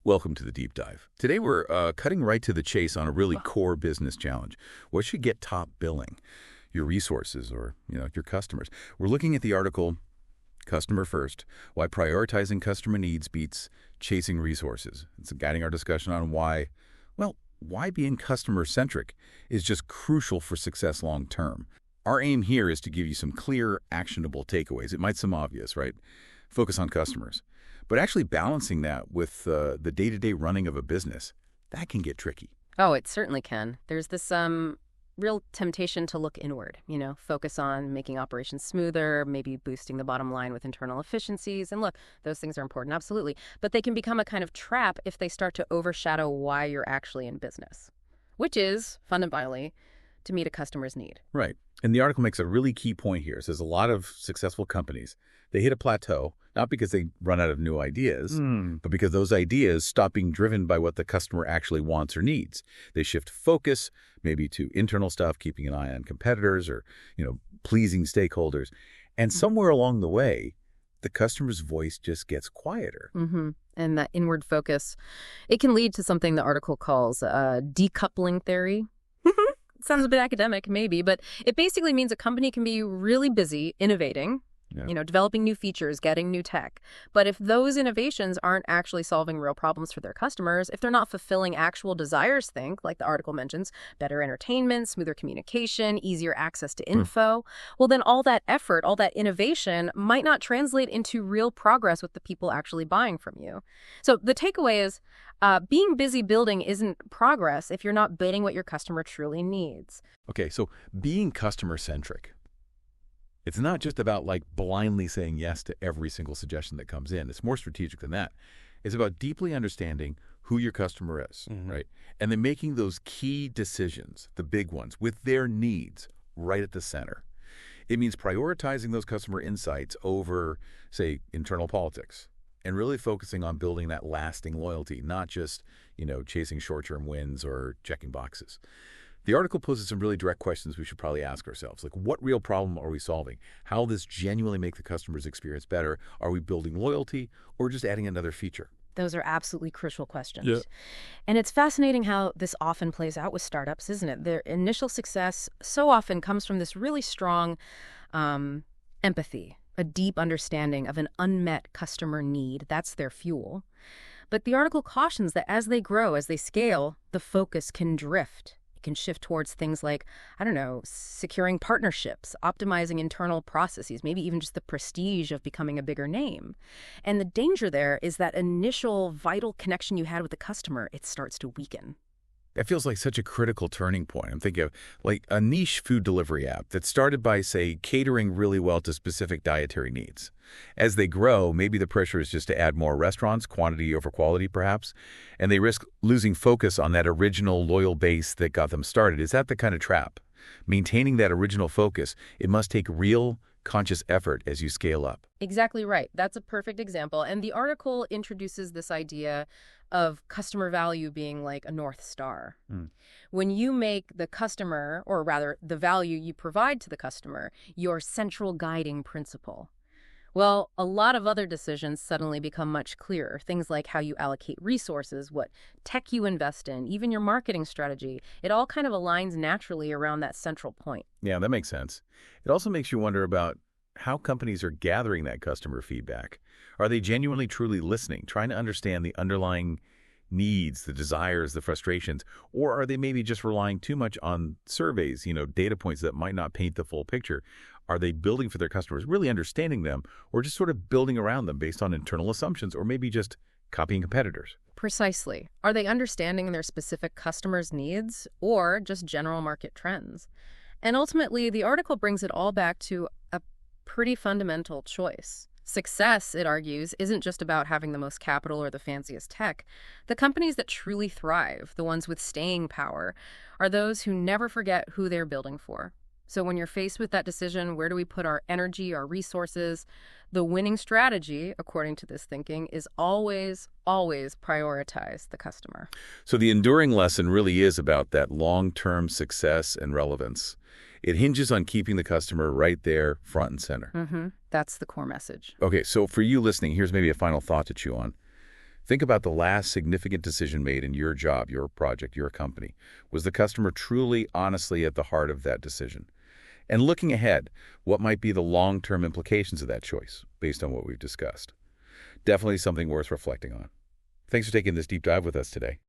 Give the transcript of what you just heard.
Welcome to the deep dive. Today we're cutting right to the chase on a really core business challenge. What should get top billing? Your resources or your customers. We're looking at the article, Customer First, Why Prioritizing Customer Needs Beats Chasing Resources. It's guiding our discussion on why being customer-centric is just crucial for success long-term. Our aim here is to give you some clear, actionable takeaways. It might seem obvious, right? Focus on customers. But actually balancing that with the day-to-day running of a business, that can get tricky. Oh, it certainly can. There's this real temptation to look inward, focus on making operations smoother, maybe boosting the bottom line with internal efficiencies. And look, those things are important, absolutely. But they can become a kind of trap if they start to overshadow why you're actually in business, which is, fundamentally, to meet a customer's need. Right. And the article makes a really key point here. It says a lot of successful companies, they hit a plateau, not because they run out of new ideas, but because those ideas stop being driven by what the customer actually wants or needs. They shift focus maybe to internal stuff, keeping an eye on competitors or, pleasing stakeholders. And somewhere along the way, the customer's voice just gets quieter. And that inward focus, it can lead to something the article calls decoupling theory. Sounds a bit academic, maybe, but it basically means a company can be really busy innovating, developing new features, getting new tech. But if those innovations aren't actually solving real problems for their customers, if they're not fulfilling actual desires, like the article mentions, better entertainment, smoother communication, easier access to info, well, then all that effort, all that innovation might not translate into real progress with the people actually buying from you. So the takeaway is being busy building isn't progress if you're not building what your customer truly needs. Okay, so being customer-centric. It's not just about blindly saying yes to every single suggestion that comes in. It's more strategic than that. It's about deeply understanding who your customer is, right? And then making those key decisions, the big ones, with their needs right at the center. It means prioritizing those customer insights over, say, internal politics and really focusing on building that lasting loyalty, not just, chasing short-term wins or checking boxes. The article poses some really direct questions we should probably ask ourselves, like what real problem are we solving? How will this genuinely make the customer's experience better? Are we building loyalty or just adding another feature? Those are absolutely crucial questions. Yeah. And it's fascinating how this often plays out with startups, isn't it? Their initial success so often comes from this really strong empathy, a deep understanding of an unmet customer need. That's their fuel. But the article cautions that as they grow, as they scale, the focus can drift. It can shift towards things like, securing partnerships, optimizing internal processes, maybe even just the prestige of becoming a bigger name. And the danger there is that initial vital connection you had with the customer, it starts to weaken. That feels like such a critical turning point. I'm thinking of a niche food delivery app that started by, say, catering really well to specific dietary needs. As they grow, maybe the pressure is just to add more restaurants, quantity over quality perhaps, and they risk losing focus on that original loyal base that got them started. Is that the kind of trap? Maintaining that original focus, it must take real, conscious effort as you scale up. Exactly right. That's a perfect example. And the article introduces this idea of customer value being like a North Star. When you make the customer, or rather the value you provide to the customer, your central guiding principle, well, a lot of other decisions suddenly become much clearer. Things like how you allocate resources, what tech you invest in, even your marketing strategy. It all kind of aligns naturally around that central point. Yeah, that makes sense. It also makes you wonder about how companies are gathering that customer feedback. Are they genuinely, truly listening, trying to understand the underlying needs, the desires, the frustrations, or are they maybe just relying too much on surveys, data points that might not paint the full picture? Are they building for their customers, really understanding them, or just sort of building around them based on internal assumptions, or maybe just copying competitors? Precisely. Are they understanding their specific customers' needs, or just general market trends? And ultimately, the article brings it all back to a pretty fundamental choice. Success, it argues, isn't just about having the most capital or the fanciest tech. The companies that truly thrive, the ones with staying power, are those who never forget who they're building for. So when you're faced with that decision, where do we put our energy, our resources, the winning strategy, according to this thinking, is always prioritize the customer. So the enduring lesson really is about that long-term success and relevance. It hinges on keeping the customer right there, front and center. That's the core message. Okay, so for you listening, here's maybe a final thought to chew on. Think about the last significant decision made in your job, your project, your company. Was the customer truly, honestly at the heart of that decision? And looking ahead, what might be the long-term implications of that choice, based on what we've discussed? Definitely something worth reflecting on. Thanks for taking this deep dive with us today.